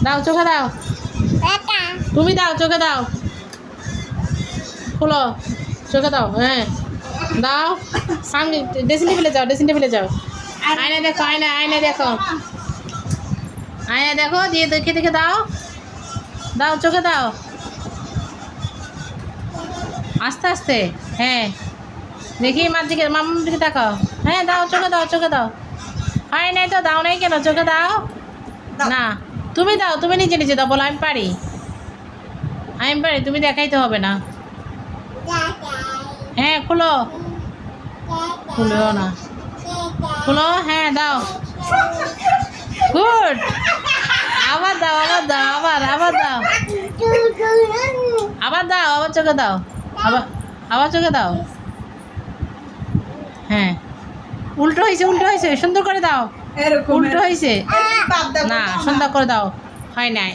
দাও চোখে দাও, তুমি দাও চোখে দাও, খুলো চোখে দাও। হ্যাঁ দাও, সামনে ড্রেসিং টেবিলে যাও, ড্রেসিং টেবিলে যাও। আয়না দেখো, আয়না আয়না দেখো, আয়না দেখো, দিয়ে দেখে দেখে দাও, দাও চোখে দাও, আস্তে আস্তে। হ্যাঁ দেখি মার দিকে, মামার দিকে তাকাও। হ্যাঁ দাও চোখে দাও, চোখে দাও। হয় নাই তো, দাও নাই কেন, চোখে দাও না। তুমি দাও, তুমি নিজে নিজে দাও, বলো আমি পারি, আমি পারি, তুমি দেখাইতে হবে না। হ্যাঁ খুলো, খুলো না, খুলো। হ্যাঁ দাও, গুড। আবার দাও, আবার দাও, আবার দাও, আবার দাও, আবার চোখে দাও, আবার আবার চোখে দাও। হ্যাঁ উল্টো হয়েছে, উল্টো হয়েছে, সুন্দর করে দাও, উল্টো হয়েছে না, সুন্দর করে দাও। হয় নাই।